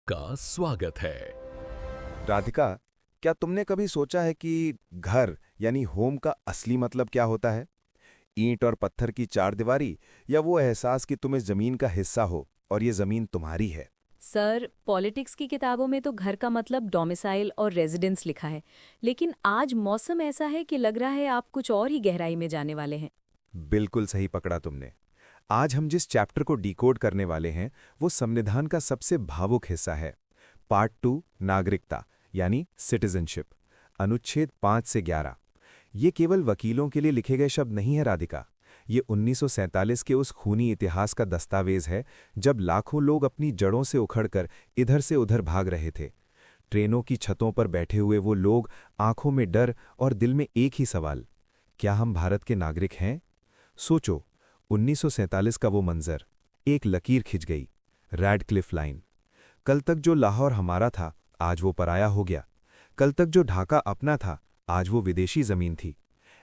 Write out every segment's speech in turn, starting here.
का स्वागत है। राधिका, क्या तुमने कभी सोचा है कि घर यानी होम का असली मतलब क्या होता है? ईंट और पत्थर की चारदीवारी, या वो एहसास कि तुम इस जमीन का हिस्सा हो और ये जमीन तुम्हारी है? सर, पॉलिटिक्स की किताबों में तो घर का मतलब डोमिसाइल और रेजिडेंस लिखा है। लेकिन आज मौसम ऐसा है कि लग रहा है आप कुछ और ही गहराई में जाने वाले हैं। बिल्कुल सही पकड़ा तुमने। आज हम जिस चैप्टर को डिकोड करने वाले हैं, वो संविधान का सबसे भावुक हिस्सा है। पार्ट 2, नागरिकता यानी सिटीजनशिप, अनुच्छेद 5 से 11। ये केवल वकीलों के लिए लिखे गए शब्द नहीं है राधिका। ये 1947 के उस खूनी इतिहास का दस्तावेज है, जब लाखों लोग अपनी जड़ों से उखड़कर इधर से उधर भाग रहे थे। ट्रेनों की छतों पर बैठे हुए वो लोग, आंखों में डर और दिल में एक ही सवाल: क्या हम भारत के नागरिक हैं? सोचो, 1947 का वो मंजर। एक लकीर खिंच गई, रैडक्लिफ लाइन। कल तक जो लाहौर हमारा था, आज वो पराया हो गया। कल तक जो ढाका अपना था, आज वो विदेशी जमीन थी।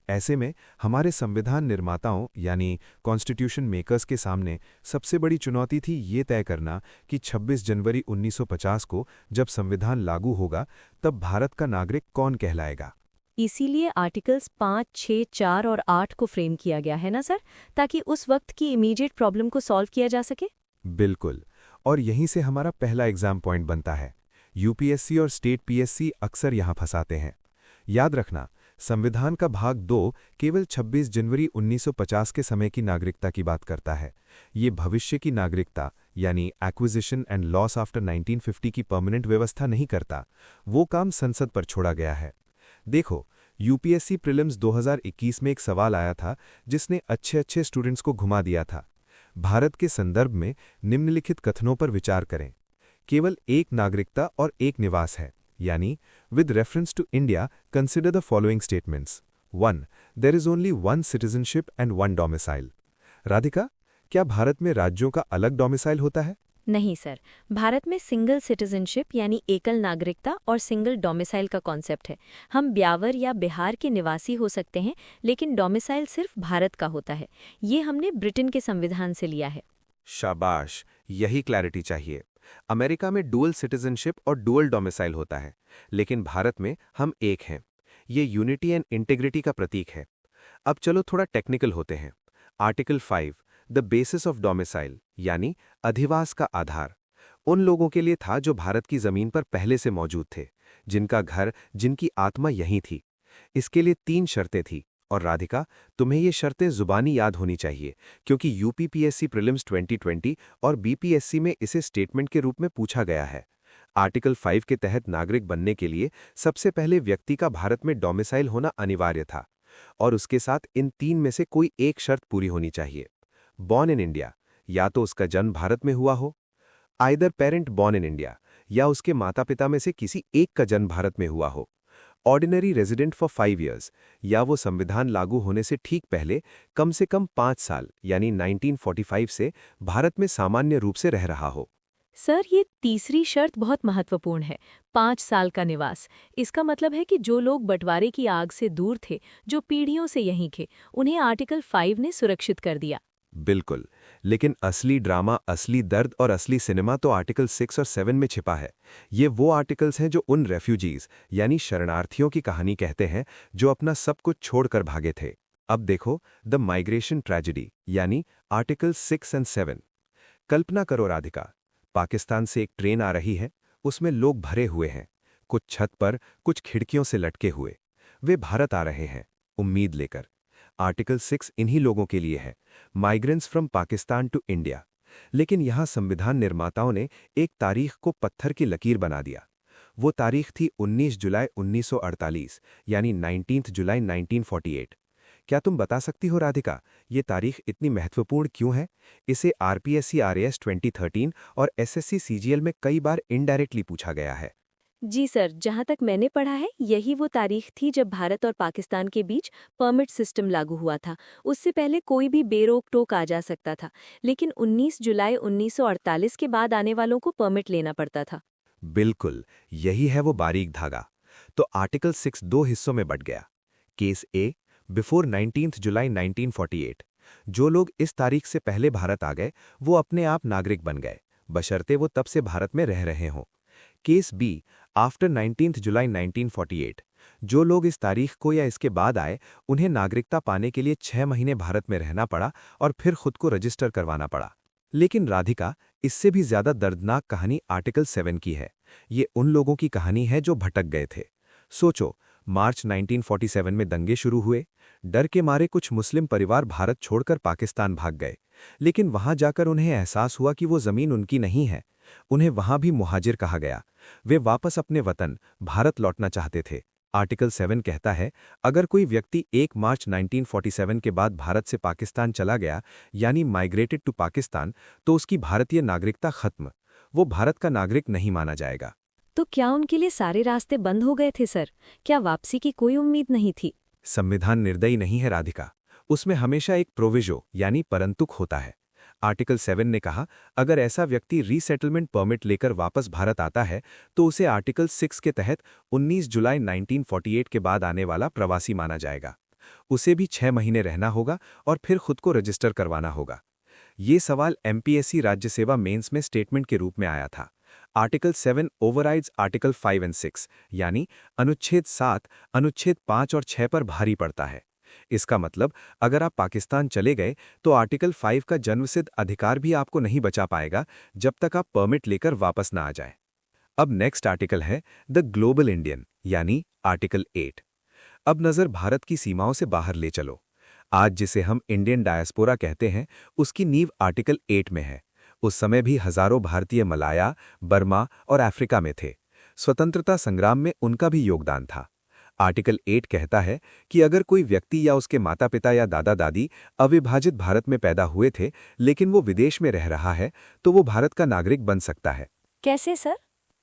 ऐसे में हमारे संविधान निर्माताओं यानी कॉन्स्टिट्यूशन मेकर्स के सामने सबसे बड़ी चुनौती थी ये तय करना कि 26 जनवरी 1950 को जब संविधान लागू होगा, तब भारत का नागरिक कौन कहलाएगा। इसीलिए आर्टिकल्स 5, 6, 4 और 8 को फ्रेम किया गया है ना सर, ताकि उस वक्त की इमीडिएट प्रॉब्लम को सॉल्व किया जा सके। बिल्कुल। और यहीं से हमारा पहला एग्जाम पॉइंट बनता है। यूपीएससी और स्टेट पीएससी अक्सर यहां फंसाते हैं। याद रखना, संविधान का भाग 2 केवल 26 जनवरी 1950 के समय की नागरिकता की बात करता है। ये भविष्य की नागरिकता यानी एक्विजिशन एंड लॉस आफ्टर 1950 की परमानेंट व्यवस्था नहीं करता। वो काम संसद पर छोड़ा गया है। देखो, यूपीएससी प्रीलिम्स 2021 में एक सवाल आया था जिसने अच्छे अच्छे स्टूडेंट्स को घुमा दिया था। भारत के संदर्भ में निम्नलिखित कथनों पर विचार करें। केवल एक नागरिकता और एक निवास है, यानी with reference to India consider the following statements. 1. There is only one citizenship and one domicile. Radhika, क्या भारत में राज्यों का अलग डोमिसाइल होता है? नहीं सर, भारत में सिंगल सिटीजनशिप यानी एकल नागरिकता और सिंगल डोमिसाइल का कॉन्सेप्ट है। हम ब्यावर या बिहार के निवासी हो सकते हैं, लेकिन डोमिसाइल सिर्फ भारत का होता है। ये हमने ब्रिटेन के संविधान से लिया है। शाबाश, यही क्लैरिटी चाहिए। अमेरिका में डुअल सिटीजनशिप और डुअल डोमिसाइल होता है, लेकिन भारत में हम एक हैं। ये यूनिटी एंड इंटीग्रिटी का प्रतीक है। अब चलो थोड़ा टेक्निकल होते हैं। Article 5, the basis of domicile यानी अधिवास का आधार, उन लोगों के लिए था जो भारत की जमीन पर पहले से मौजूद थे, जिनका घर, जिनकी आत्मा यहीं थी। इसके लिए 3 शर्तें थी, और राधिका, तुम्हें ये शर्तें जुबानी याद होनी चाहिए, क्योंकि यूपीपीएससी प्रीलिम्स 2020 और बीपीएससी में इसे स्टेटमेंट के रूप में पूछा गया है। आर्टिकल 5 के तहत नागरिक बनने के लिए सबसे पहले व्यक्ति का भारत में डोमिसाइल होना अनिवार्य था, और उसके साथ इन 3 में से कोई एक शर्त पूरी होनी चाहिए। बॉर्न इन इंडिया, या तो उसका जन्म भारत में हुआ हो, either parent born in India, या उसके माता पिता में से किसी एक का जन्म भारत में हुआ हो, ऑर्डिनरी रेजिडेंट फॉर 5 ईयर्स, या वो संविधान लागू होने से ठीक पहले कम से कम 5 साल यानी 1945 से भारत में सामान्य रूप से रह रहा हो। सर, ये तीसरी शर्त बहुत महत्वपूर्ण है, 5 साल का निवास। इसका मतलब है कि जो लोग बंटवारे की आग से दूर थे, जो पीढ़ियों से यहीं थे, उन्हें आर्टिकल 5 ने सुरक्षित कर दिया। बिल्कुल, लेकिन असली ड्रामा, असली दर्द और असली सिनेमा तो आर्टिकल 6 और 7 में छिपा है। ये वो आर्टिकल्स हैं जो उन रेफ्यूजीज यानी शरणार्थियों की कहानी कहते हैं, जो अपना सब कुछ छोड़कर भागे थे। अब देखो, द माइग्रेशन ट्रेजेडी यानी आर्टिकल 6 एंड 7। कल्पना करो राधिका, पाकिस्तान से एक ट्रेन आ रही है, उसमें लोग भरे हुए हैं, कुछ छत पर, कुछ खिड़कियों से लटके हुए। वे भारत आ रहे हैं, उम्मीद लेकर। आर्टिकल 6 इन्हीं लोगों के लिए है, migrants from Pakistan to India. लेकिन यहां संविधान निर्माताओं ने एक तारीख को पत्थर की लकीर बना दिया। वो तारीख थी 19 जुलाई 1948, यानी 19 जुलाई 1948। क्या तुम बता सकती हो राधिका, ये तारीख इतनी महत्वपूर्ण क्यों है? इसे आरपीएससी आरएएस 2013 और एसएससी सीजीएल में कई बार इनडायरेक्टली पूछा गया है। जी सर, जहाँ तक मैंने पढ़ा है, यही वो तारीख थी जब भारत और पाकिस्तान के बीच परमिट सिस्टम लागू हुआ था। उससे पहले कोई भी बेरोक-टोक आ जा सकता था, लेकिन 19 जुलाई 1948 के बाद आने वालों को परमिट लेना पड़ता था। बिल्कुल, यही है वो बारीक धागा। तो आर्टिकल 6 दो हिस्सों में बंट गया। केस ए, बिफोर 19 जुलाई 1948, जो लोग इस तारीख से पहले भारत आ गए, वो अपने आप नागरिक बन गए, बशर्ते वो तब से भारत में रह रहे हों। केस बी, आफ्टर 19 जुलाई 1948, जो लोग इस तारीख को या इसके बाद आए, उन्हें नागरिकता पाने के लिए 6 महीने भारत में रहना पड़ा और फिर खुद को रजिस्टर करवाना पड़ा। लेकिन राधिका, इससे भी ज्यादा दर्दनाक कहानी आर्टिकल 7 की है। ये उन लोगों की कहानी है जो भटक गए थे। सोचो, मार्च 1947 में दंगे शुरू हुए। डर के मारे कुछ मुस्लिम परिवार भारत छोड़कर पाकिस्तान भाग गए, लेकिन वहां जाकर उन्हें एहसास हुआ कि वो जमीन उनकी नहीं है। उन्हें वहां भी मुहाजिर कहा गया। वे वापस अपने वतन भारत लौटना चाहते थे। आर्टिकल 7 कहता है, अगर कोई व्यक्ति 1 मार्च 1947 के बाद भारत से पाकिस्तान चला गया, यानी माइग्रेटेड टू पाकिस्तान, तो उसकी भारतीय नागरिकता खत्म। वो भारत का नागरिक नहीं माना जाएगा। तो क्या उनके लिए सारे रास्ते बंद हो गए थे सर? क्या वापसी की कोई उम्मीद नहीं थी? संविधान निर्दयी नहीं है राधिका। उसमें हमेशा एक प्रोविजो यानी परंतुक होता है। आर्टिकल 7 ने कहा, अगर ऐसा व्यक्ति रीसेटलमेंट परमिट लेकर वापस भारत आता है तो उसे आर्टिकल 6 के तहत 19 जुलाई 1948 के बाद आने वाला प्रवासी माना जाएगा। उसे भी 6 महीने रहना होगा और फिर खुद को रजिस्टर करवाना होगा। ये सवाल एमपीएससी राज्य सेवा मेंस में स्टेटमेंट के रूप में आया था। आर्टिकल 7 ओवरराइड्स आर्टिकल 5 और 6, यानी अनुच्छेद 7, अनुच्छेद 5 और 6 पर भारी पड़ता है। इसका मतलब, अगर आप पाकिस्तान चले गए तो आर्टिकल 5 का जन्मसिद्ध अधिकार भी आपको नहीं बचा पाएगा जब तक आप परमिट लेकर वापस ना आ जाए। अब नेक्स्ट आर्टिकल है द ग्लोबल इंडियन, यानी आर्टिकल 8। अब नज़र भारत की सीमाओं से बाहर ले चलो। आज जिसे हम इंडियन डायस्पोरा कहते हैं, उसकी नींव आर्टिकल 8 में है। उस समय भी हजारों भारतीय मलाया, बर्मा और अफ्रीका में थे। स्वतंत्रता संग्राम में उनका भी योगदान था। आर्टिकल 8 कहता है कि अगर कोई व्यक्ति या उसके माता पिता या दादा दादी अविभाजित भारत में पैदा हुए थे लेकिन वो विदेश में रह रहा है, तो वो भारत का नागरिक बन सकता है। कैसे सर?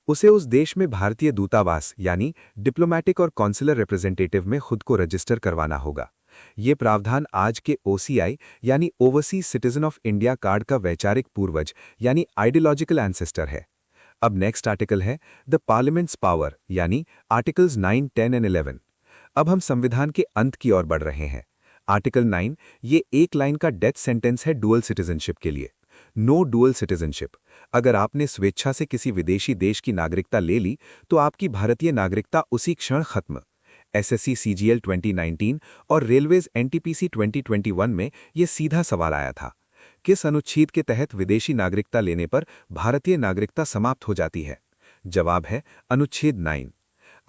उसे उस देश में भारतीय दूतावास यानी डिप्लोमैटिक और कॉन्सुलर रिप्रेजेंटेटिव में खुद को रजिस्टर करवाना होगा। ये प्रावधान आज के OCI यानी overseas citizen of India card का वैचारिक पूर्वज यानी आइडियोलॉजिकल एंसेस्टर है। अब नेक्स्ट आर्टिकल है द पार्लियामेंट्स पावर, यानी आर्टिकल्स 9, 10 और 11। अब हम संविधान के अंत की ओर बढ़ रहे हैं। आर्टिकल 9 ये एक लाइन का डेथ सेंटेंस है डुअल सिटीजनशिप के लिए। No dual citizenship. अगर आपने स्वेच्छा से किसी विदेशी देश की नागरिकता ले ली तो आपकी भारतीय नागरिकता उसी क्षण खत्म। SSC CGL 2019 और रेलवेज NTPC 2021 में ये सीधा सवाल आया था, किस अनुच्छेद के तहत विदेशी नागरिकता लेने पर भारतीय नागरिकता समाप्त हो जाती है? जवाब है अनुच्छेद 9।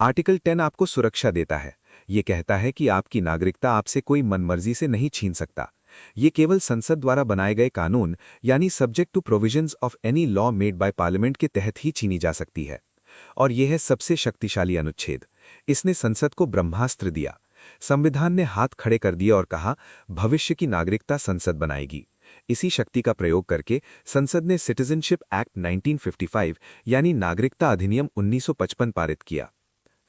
आर्टिकल 10 आपको सुरक्षा देता है। ये कहता है कि आपकी नागरिकता आपसे कोई मनमर्जी से नहीं छीन सकता। ये केवल संसद द्वारा बनाए गए कानून यानी subject to provisions of any law made by parliament के तहत ही छीनी जा सकती है। और यह है सबसे शक्तिशाली अनुच्छेद। इसने संसद को ब्रह्मास्त्र दिया। संविधान ने हाथ खड़े कर दिए और कहा, भविष्य की नागरिकता संसद बनाएगी। इसी शक्ति का प्रयोग करके संसद ने सिटीजनशिप एक्ट 1955 यानी नागरिकता अधिनियम 1955 पारित किया।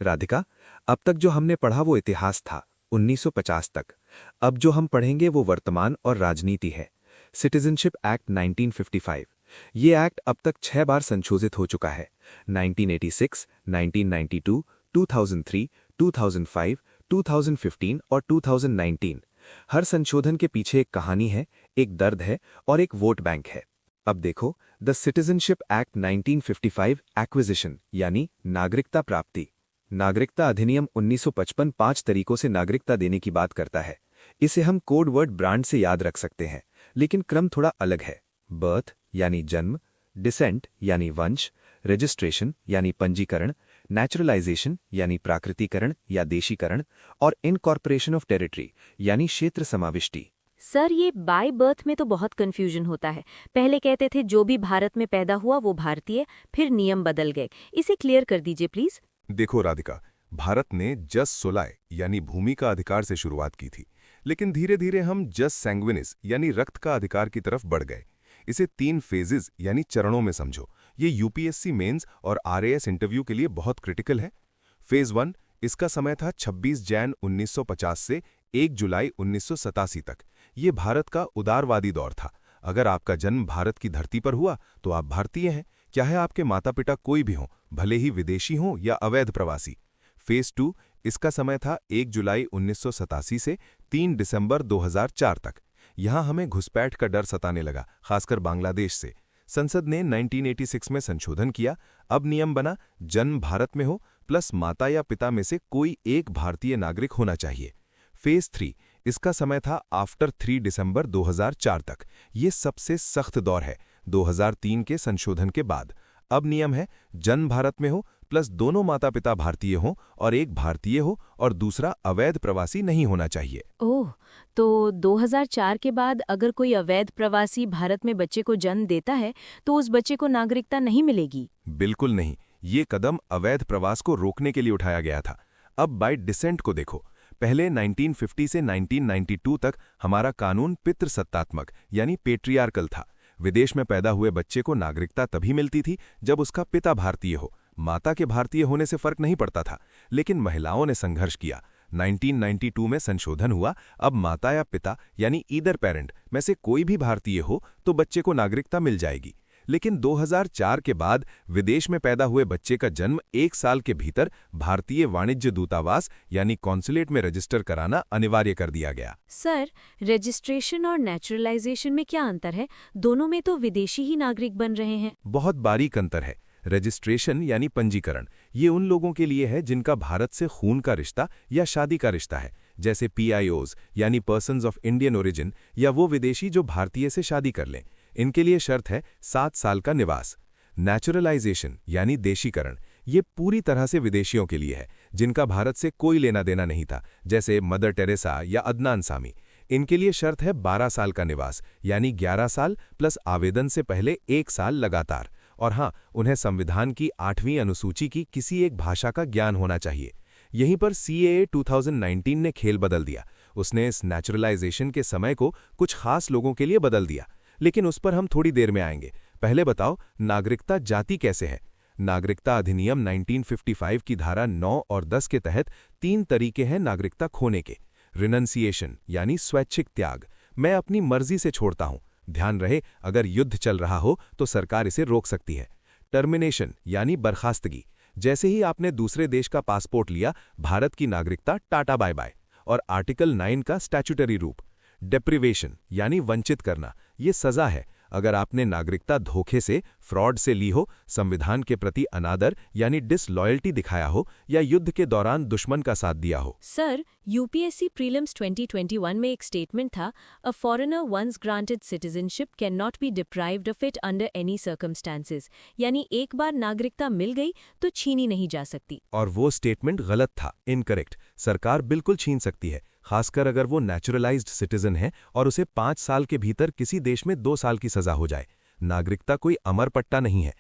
राधिका, अब तक जो हमने पढ़ा वो इतिहास था 1950 तक। अब जो हम पढ़ेंगे वो वर्तमान और राजनीति है। Citizenship act 1955। ये एक्ट अब तक 6 बार संशोधित हो चुका है। 1986, 1992, 2003, 2005, 2015 और 2019। हर संशोधन के पीछे एक कहानी है, एक दर्द है और एक वोट बैंक है। अब देखो, द सिटीजनशिप एक्ट 1955 एक्विजिशन यानी नागरिकता प्राप्ति। नागरिकता अधिनियम 1955 5 तरीकों से नागरिकता देने की बात करता है। इसे हम कोड वर्ड ब्रांड से याद रख सकते हैं, लेकिन क्रम थोड़ा अलग है। बर्थ यानी जन्म, डिसेंट यानी वंश, रजिस्ट्रेशन यानी पंजीकरण, नेचुरलाइजेशन यानी प्राकृतिकरण या देशीकरण और इनकॉर्पोरेशन ऑफ टेरिटरी यानी क्षेत्र समाविष्टि। सर, ये बाय बर्थ में तो बहुत कंफ्यूजन होता है। पहले कहते थे जो भी भारत में पैदा हुआ वो भारतीय, फिर नियम बदल गए। इसे क्लियर कर दीजिए प्लीज। देखो राधिका, भारत ने जस सोलाय यानी भूमि का अधिकार से शुरुआत की थी, लेकिन धीरे धीरे हम जस सैंग्विनिस यानी रक्त का अधिकार की तरफ बढ़ गए। इसे 3 फेजेस यानी चरणों में समझो। ये यूपीएससी मेंस और RAS इंटरव्यू के लिए बहुत क्रिटिकल है। फेज 1, इसका समय था 26 जैन 1950 से 1 जुलाई 1987 तक। ये भारत का उदारवादी दौर था। अगर आपका जन्म भारत की धरती पर हुआ तो आप भारतीय हैं, चाहे आपके माता पिता कोई भी हों, भले ही विदेशी हों या अवैध प्रवासी। फेज 2, इसका समय था 1 जुलाई 1987 से 3 दिसंबर 2004 तक। यहां हमें घुसपैठ का डर सताने लगा, खासकर बांग्लादेश से। संसद ने 1986 में संशोधन किया। अब नियम बना, जन्म भारत में हो प्लस माता या पिता में से कोई एक भारतीय नागरिक होना चाहिए। फेज 3, इसका समय था आफ्टर 3 दिसंबर 2004 तक। ये सबसे सख्त दौर है 2003 के संशोधन के बाद। अब नियम है, जन्म भारत में हो प्लस दोनों माता पिता भारतीय हों और एक भारतीय हो और दूसरा अवैध प्रवासी नहीं होना चाहिए। ओह, तो 2004 के बाद अगर कोई अवैध प्रवासी भारत में बच्चे को जन्म देता है तो उस बच्चे को नागरिकता नहीं मिलेगी? बिल्कुल नहीं। ये कदम अवैध प्रवास को रोकने के लिए उठाया गया था। अब बाय डिसेंट को देखो। पहले 1950 से 1992 तक हमारा कानून पितृसत्तात्मक यानी पेट्रियार्कल था। विदेश में पैदा हुए बच्चे को नागरिकता तभी मिलती थी जब उसका पिता भारतीय हो। माता के भारतीय होने से फर्क नहीं पड़ता था। लेकिन महिलाओं ने संघर्ष किया। 1992 में संशोधन हुआ। अब माता या पिता यानी ईदर पेरेंट में से कोई भी भारतीय हो तो बच्चे को नागरिकता मिल जाएगी। लेकिन 2004 के बाद विदेश में पैदा हुए बच्चे का जन्म 1 साल के भीतर भारतीय वाणिज्य दूतावास यानी कॉन्सुलेट में रजिस्टर कराना अनिवार्य कर दिया गया। सर, रजिस्ट्रेशन और नेचुरलाइजेशन में क्या अंतर है? दोनों में तो विदेशी ही नागरिक बन रहे हैं। बहुत बारीक अंतर है। रजिस्ट्रेशन यानी पंजीकरण, ये उन लोगों के लिए है जिनका भारत से खून का रिश्ता या शादी का रिश्ता है, जैसे PIOs यानी पर्सन्स ऑफ इंडियन ओरिजिन, या वो विदेशी जो भारतीय से शादी कर लें। इनके लिए शर्त है 7 साल का निवास। नेचुरलाइजेशन यानी देशीकरण, ये पूरी तरह से विदेशियों के लिए है जिनका भारत से कोई लेना देना नहीं था, जैसे मदर टेरेसा या अदनान सामी। इनके लिए शर्त है 12 साल का निवास यानी 11 साल प्लस आवेदन से पहले 1 साल लगातार। और हाँ, उन्हें संविधान की 8वीं अनुसूची की किसी एक भाषा का ज्ञान होना चाहिए। यहीं पर CAA 2019 ने खेल बदल दिया। उसने इस नेचुरलाइजेशन के समय को कुछ खास लोगों के लिए बदल दिया, लेकिन उस पर हम थोड़ी देर में आएंगे। पहले बताओ, नागरिकता जाति कैसे है? नागरिकता अधिनियम 1955 की धारा 9 और 10 के तहत 3 तरीके हैं नागरिकता खोने के। रिनंसिएशन यानी स्वैच्छिक त्याग, मैं अपनी मर्जी से छोड़ता हूं। ध्यान रहे, अगर युद्ध चल रहा हो तो सरकार इसे रोक सकती है। टर्मिनेशन यानी बर्खास्तगी, जैसे ही आपने दूसरे देश का पासपोर्ट लिया, भारत की नागरिकता टाटा बाय बाय। और आर्टिकल 9 का स्टैट्यूटरी रूप। डेप्रिवेशन यानी वंचित करना, ये सजा है अगर आपने नागरिकता धोखे से, फ्रॉड से ली हो, संविधान के प्रति अनादर यानी डिसलॉयल्टी दिखाया हो, या युद्ध के दौरान दुश्मन का साथ दिया हो। सर, UPSC प्रीलिम्स 2021 में एक स्टेटमेंट था, a foreigner once granted citizenship can not be deprived of it under any circumstances, यानी एक बार नागरिकता मिल गई तो छीनी नहीं जा सकती। और वो स्टेटमेंट गलत था, इनकरेक्ट। सरकार बिल्कुल छीन सकती है, खासकर अगर वो नेचुरलाइज्ड सिटीजन है और उसे 5 साल के भीतर किसी देश में 2 साल की सजा हो जाए। नागरिकता कोई अमर पट्टा नहीं है।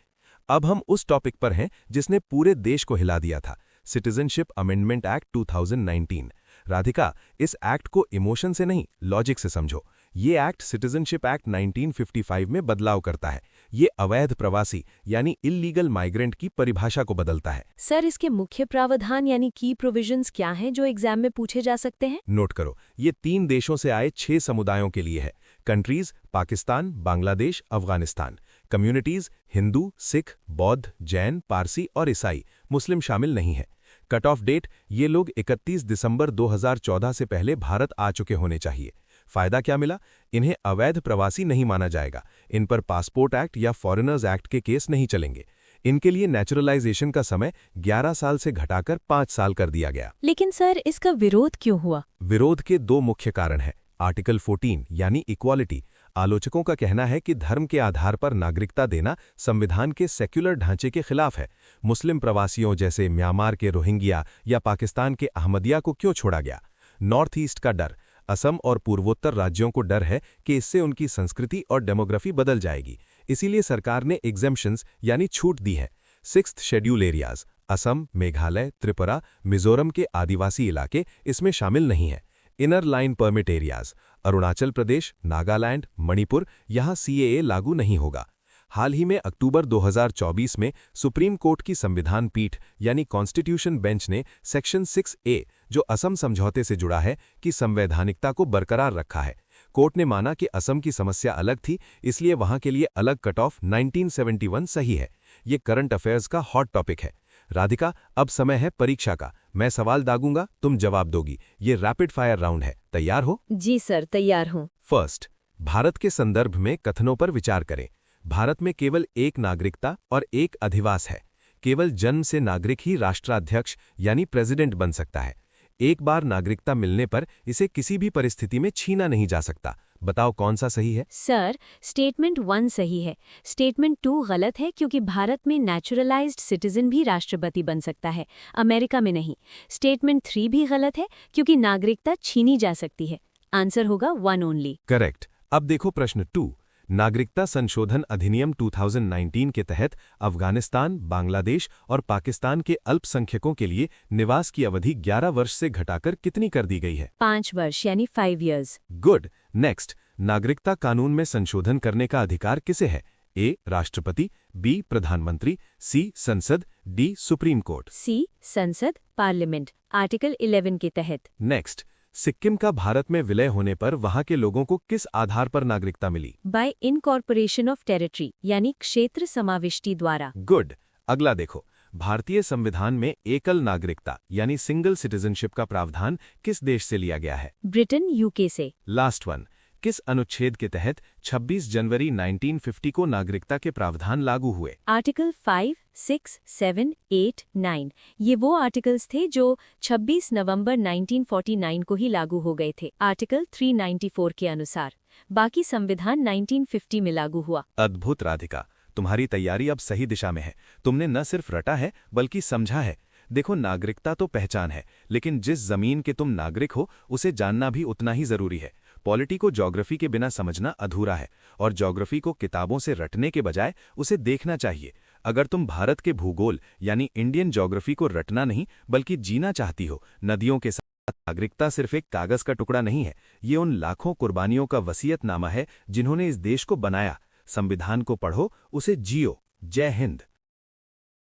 अब हम उस टॉपिक पर हैं जिसने पूरे देश को हिला दिया था, सिटीजनशिप अमेंडमेंट एक्ट 2019। राधिका, इस एक्ट को इमोशन से नहीं, लॉजिक से समझो। ये एक्ट सिटीजनशिप एक्ट 1955 में बदलाव करता है। ये अवैध प्रवासी यानी इल्लीगल माइग्रेंट की परिभाषा को बदलता है। सर, इसके मुख्य प्रावधान यानी की प्रोविजंस क्या हैं जो एग्जाम में पूछे जा सकते हैं? नोट करो, ये 3 देशों से आए 6 समुदायों के लिए है। कंट्रीज पाकिस्तान, बांग्लादेश, अफगानिस्तान। कम्युनिटीज हिंदू, सिख, बौद्ध, जैन, पारसी और ईसाई, मुस्लिम शामिल नहीं है। कट ऑफ डेट, ये लोग 31 दिसंबर 2014 से पहले भारत आ चुके होने चाहिए। फायदा क्या मिला? इन्हें अवैध प्रवासी नहीं माना जाएगा। इन पर पासपोर्ट एक्ट या फॉरेनर्स एक्ट के केस नहीं चलेंगे। इनके लिए नेचुरलाइजेशन का समय 11 साल से घटाकर 5 साल कर दिया गया। लेकिन सर, इसका विरोध क्यों हुआ? विरोध के 2 मुख्य कारण हैं। आर्टिकल 14 यानी इक्वालिटी, आलोचकों का कहना है कि धर्म के आधार पर नागरिकता देना संविधान के सेक्युलर ढांचे के खिलाफ है। मुस्लिम प्रवासियों जैसे म्यांमार के रोहिंग्या या पाकिस्तान के अहमदिया को क्यों छोड़ा गया? नॉर्थ ईस्ट का डर, असम और पूर्वोत्तर राज्यों को डर है कि इससे उनकी संस्कृति और डेमोग्राफी बदल जाएगी। इसीलिए सरकार ने एग्जेम्पशंस यानी छूट दी है। 6th schedule areas, Assam, Meghalaya, Tripura, Mizoram के आदिवासी इलाके इसमें शामिल नहीं है। Inner line permit areas, Arunachal Pradesh, Nagaland, Manipur, यहाँ CAA लागू नहीं होगा। हाल ही में अक्टूबर 2024 में सुप्रीम कोर्ट की संविधान पीठ यानी कॉन्स्टिट्यूशन बेंच ने सेक्शन 6A, जो असम समझौते से जुड़ा है, की संवैधानिकता को बरकरार रखा है। कोर्ट ने माना कि असम की समस्या अलग थी, इसलिए वहां के लिए अलग कट ऑफ 1971 सही है। ये करंट अफेयर्स का हॉट टॉपिक है। राधिका, अब समय है परीक्षा का। मैं सवाल दागूंगा, तुम जवाब दोगी। ये रैपिड फायर राउंड है, तैयार हो? जी सर, तैयार हूँ। फर्स्ट, भारत के संदर्भ में कथनों पर विचार करें। भारत में केवल एक नागरिकता और एक अधिवास है। केवल जन्म से नागरिक ही राष्ट्राध्यक्ष यानी प्रेसिडेंट बन सकता है। एक बार नागरिकता मिलने पर इसे किसी भी परिस्थिति में छीना नहीं जा सकता। बताओ कौन सा सही है? सर, स्टेटमेंट 1 सही है। स्टेटमेंट 2 गलत है क्योंकि भारत में नेचुरलाइज्ड सिटीजन भी राष्ट्रपति बन सकता है, अमेरिका में नहीं। स्टेटमेंट 3 भी गलत है क्योंकि नागरिकता छीनी जा सकती है। आंसर होगा 1 ओनली। करेक्ट। अब देखो प्रश्न 2। नागरिकता संशोधन अधिनियम 2019 के तहत अफगानिस्तान, बांग्लादेश और पाकिस्तान के अल्पसंख्यकों के लिए निवास की अवधि 11 वर्ष से घटाकर कितनी कर दी गई है? 5 वर्ष यानी 5 years। गुड। नेक्स्ट, नागरिकता कानून में संशोधन करने का अधिकार किसे है? ए. राष्ट्रपति, बी. प्रधानमंत्री, सी. संसद, डी. Supreme court. सी. संसद, पार्लियामेंट, आर्टिकल 11 के तहत। नेक्स्ट, सिक्किम का भारत में विलय होने पर वहां के लोगों को किस आधार पर नागरिकता मिली? बाय इनकॉर्पोरेशन ऑफ टेरिटरी यानी क्षेत्र समाविष्टि द्वारा। गुड। अगला देखो, भारतीय संविधान में एकल नागरिकता यानी सिंगल सिटीजनशिप का प्रावधान किस देश से लिया गया है? ब्रिटेन, यूके से। लास्ट वन, किस अनुच्छेद के तहत 26 जनवरी 1950 को नागरिकता के प्रावधान लागू हुए? आर्टिकल 5, 6, 7, 8, 9। ये वो आर्टिकल्स थे जो 26 नवंबर 1949 को ही लागू हो गए थे, आर्टिकल 394 के अनुसार। बाकी संविधान 1950 में लागू हुआ। अद्भुत राधिका, तुम्हारी तैयारी अब सही दिशा में है। तुमने न सिर्फ रटा है बल्कि समझा है। देखो, नागरिकता तो पहचान है, लेकिन जिस जमीन के तुम नागरिक हो उसे जानना भी उतना ही जरूरी है। पॉलिटी को ज्योग्राफी के बिना समझना अधूरा है, और ज्योग्राफी को किताबों से रटने के बजाय उसे देखना चाहिए। अगर तुम भारत के भूगोल यानी इंडियन ज्योग्राफी को रटना नहीं बल्कि जीना चाहती हो नदियों के साथ, नागरिकता सिर्फ एक कागज का टुकड़ा नहीं है, ये उन लाखों कुर्बानियों का वसीयतनामा है जिन्होंने इस देश को बनाया। संविधान को पढ़ो, उसे जियो। जय हिंद।